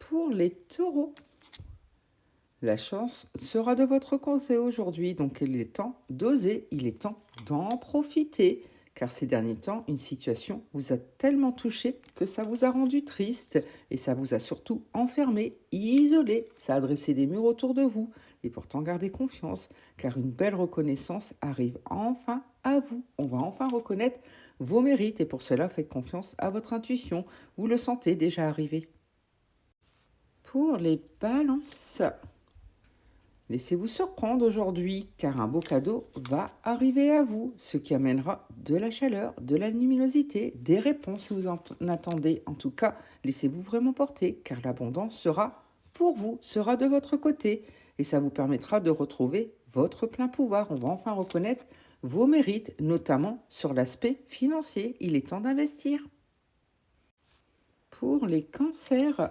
Pour les taureaux, la chance sera de votre côté aujourd'hui, donc il est temps d'oser, il est temps d'en profiter, car ces derniers temps, une situation vous a tellement touché que ça vous a rendu triste et ça vous a surtout enfermé, isolé, ça a dressé des murs autour de vous. Et pourtant, gardez confiance, car une belle reconnaissance arrive enfin à vous. On va enfin reconnaître vos mérites et pour cela, faites confiance à votre intuition. Vous le sentez déjà arriver. Pour les balances, laissez-vous surprendre aujourd'hui, car un beau cadeau va arriver à vous, ce qui amènera de la chaleur, de la luminosité, des réponses si vous en attendez. En tout cas, laissez-vous vraiment porter, car l'abondance sera pour vous, sera de votre côté, et ça vous permettra de retrouver votre plein pouvoir. On va enfin reconnaître vos mérites, notamment sur l'aspect financier. Il est temps d'investir. Pour les cancers,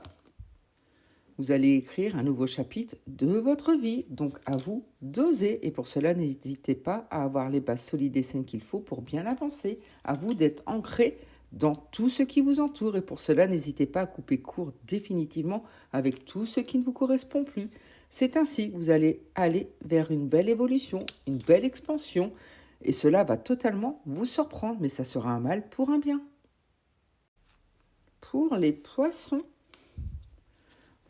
vous allez écrire un nouveau chapitre de votre vie, donc à vous d'oser. Et pour cela, n'hésitez pas à avoir les bases solides et saines qu'il faut pour bien avancer. À vous d'être ancré dans tout ce qui vous entoure. Et pour cela, n'hésitez pas à couper court définitivement avec tout ce qui ne vous correspond plus. C'est ainsi que vous allez aller vers une belle évolution, une belle expansion. Et cela va totalement vous surprendre, mais ça sera un mal pour un bien. Pour les poissons,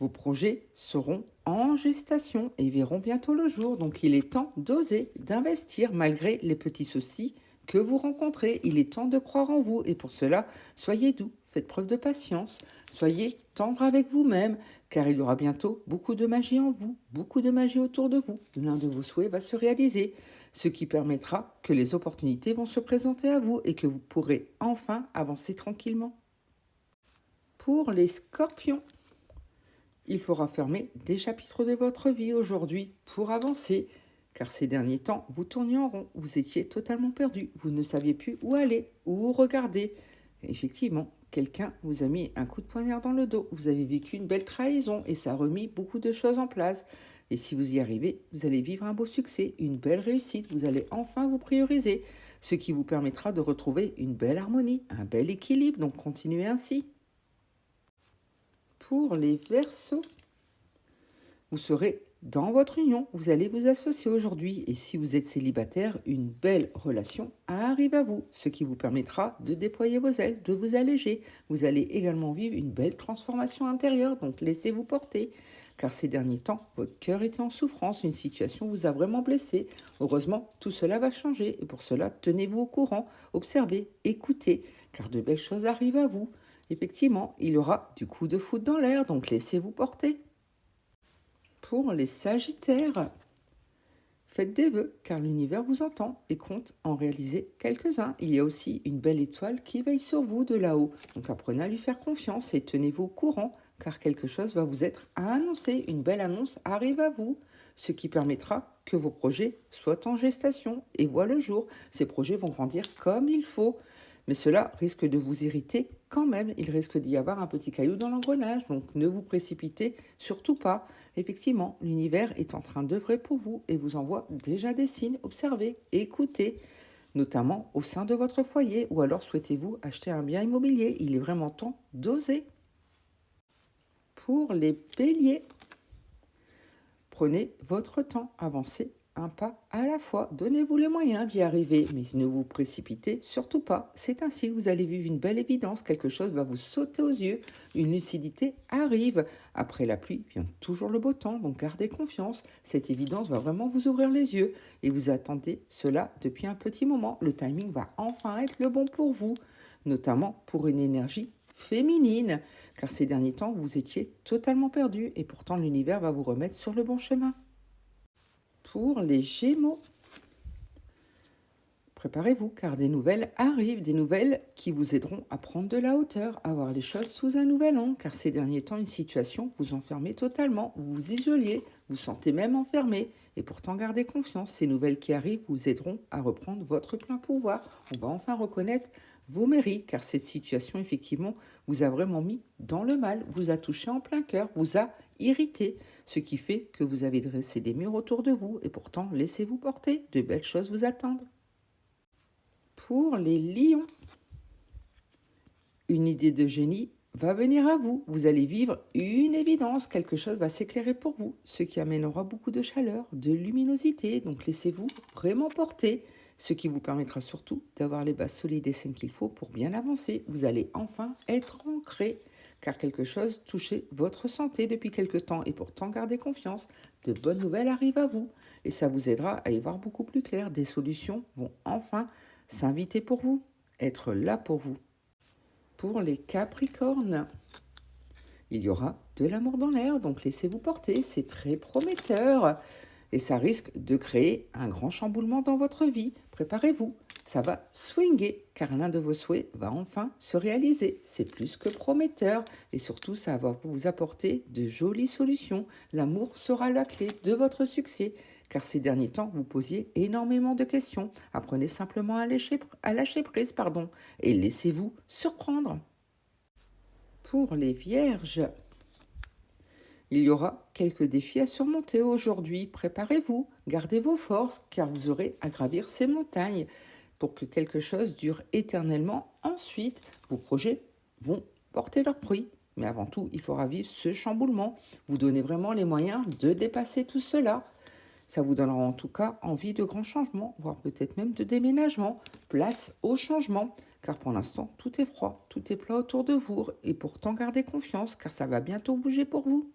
vos projets seront en gestation et verront bientôt le jour. Donc il est temps d'oser, d'investir malgré les petits soucis que vous rencontrez. Il est temps de croire en vous et pour cela, soyez doux, faites preuve de patience, soyez tendre avec vous-même car il y aura bientôt beaucoup de magie en vous, beaucoup de magie autour de vous. L'un de vos souhaits va se réaliser, ce qui permettra que les opportunités vont se présenter à vous et que vous pourrez enfin avancer tranquillement. Pour les scorpions, il faudra fermer des chapitres de votre vie aujourd'hui pour avancer, car ces derniers temps, vous tourniez en rond, vous étiez totalement perdu, vous ne saviez plus où aller, où regarder. Effectivement, quelqu'un vous a mis un coup de poignard dans le dos, vous avez vécu une belle trahison et ça a remis beaucoup de choses en place. Et si vous y arrivez, vous allez vivre un beau succès, une belle réussite, vous allez enfin vous prioriser, ce qui vous permettra de retrouver une belle harmonie, un bel équilibre, donc continuez ainsi. Pour les Verseaux, vous serez dans votre union, vous allez vous associer aujourd'hui et si vous êtes célibataire, une belle relation arrive à vous, ce qui vous permettra de déployer vos ailes, de vous alléger. Vous allez également vivre une belle transformation intérieure, donc laissez-vous porter. Car ces derniers temps, votre cœur était en souffrance, une situation vous a vraiment blessé. Heureusement, tout cela va changer et pour cela, tenez-vous au courant, observez, écoutez, car de belles choses arrivent à vous. Effectivement, il y aura du coup de foudre dans l'air, donc laissez-vous porter. Pour les Sagittaires, faites des vœux, car l'univers vous entend et compte en réaliser quelques-uns. Il y a aussi une belle étoile qui veille sur vous de là-haut. Donc apprenez à lui faire confiance et tenez-vous au courant, car quelque chose va vous être annoncé. Une belle annonce arrive à vous, ce qui permettra que vos projets soient en gestation et voient le jour. Ces projets vont grandir comme il faut. Mais cela risque de vous irriter quand même. Il risque d'y avoir un petit caillou dans l'engrenage. Donc ne vous précipitez surtout pas. Effectivement, l'univers est en train d'œuvrer pour vous et vous envoie déjà des signes. Observez, écoutez, notamment au sein de votre foyer. Ou alors souhaitez-vous acheter un bien immobilier. Il est vraiment temps d'oser. Pour les béliers, prenez votre temps, avancez un pas à la fois. Donnez-vous les moyens d'y arriver, mais ne vous précipitez surtout pas. C'est ainsi que vous allez vivre une belle évidence. Quelque chose va vous sauter aux yeux. Une lucidité arrive. Après la pluie vient toujours le beau temps, donc gardez confiance. Cette évidence va vraiment vous ouvrir les yeux et vous attendez cela depuis un petit moment. Le timing va enfin être le bon pour vous, notamment pour une énergie féminine, car ces derniers temps, vous étiez totalement perdu et pourtant l'univers va vous remettre sur le bon chemin. Pour les Gémeaux, préparez-vous car des nouvelles arrivent, des nouvelles qui vous aideront à prendre de la hauteur, à voir les choses sous un nouvel angle, car ces derniers temps, une situation vous enfermez totalement, vous vous isoliez, vous sentez même enfermé, et pourtant gardez confiance, ces nouvelles qui arrivent vous aideront à reprendre votre plein pouvoir. On va enfin reconnaître vos mérites, car cette situation, effectivement, vous a vraiment mis dans le mal, vous a touché en plein cœur, vous a irrité, ce qui fait que vous avez dressé des murs autour de vous, et pourtant laissez-vous porter, de belles choses vous attendent. Pour les lions, une idée de génie va venir à vous. Vous allez vivre une évidence, quelque chose va s'éclairer pour vous, ce qui amènera beaucoup de chaleur, de luminosité. Donc laissez-vous vraiment porter, ce qui vous permettra surtout d'avoir les bases solides et saines qu'il faut pour bien avancer. Vous allez enfin être ancré, car quelque chose touchait votre santé depuis quelque temps et pourtant gardez confiance. De bonnes nouvelles arrivent à vous et ça vous aidera à y voir beaucoup plus clair. Des solutions vont enfin s'inviter pour vous, être là pour vous. Pour les Capricornes, il y aura de l'amour dans l'air, donc laissez-vous porter, c'est très prometteur et ça risque de créer un grand chamboulement dans votre vie. Préparez-vous, ça va swinger car l'un de vos souhaits va enfin se réaliser. C'est plus que prometteur et surtout ça va vous apporter de jolies solutions. L'amour sera la clé de votre succès car ces derniers temps vous posiez énormément de questions. Apprenez simplement à lâcher prise, et laissez-vous surprendre. Pour les vierges, il y aura quelques défis à surmonter aujourd'hui. Préparez-vous, gardez vos forces car vous aurez à gravir ces montagnes pour que quelque chose dure éternellement. Ensuite, vos projets vont porter leurs fruits. Mais avant tout, il faudra vivre ce chamboulement. Vous donnez vraiment les moyens de dépasser tout cela. Ça vous donnera en tout cas envie de grands changements, voire peut-être même de déménagement. Place au changement, car pour l'instant, tout est froid, tout est plat autour de vous. Et pourtant, gardez confiance, car ça va bientôt bouger pour vous.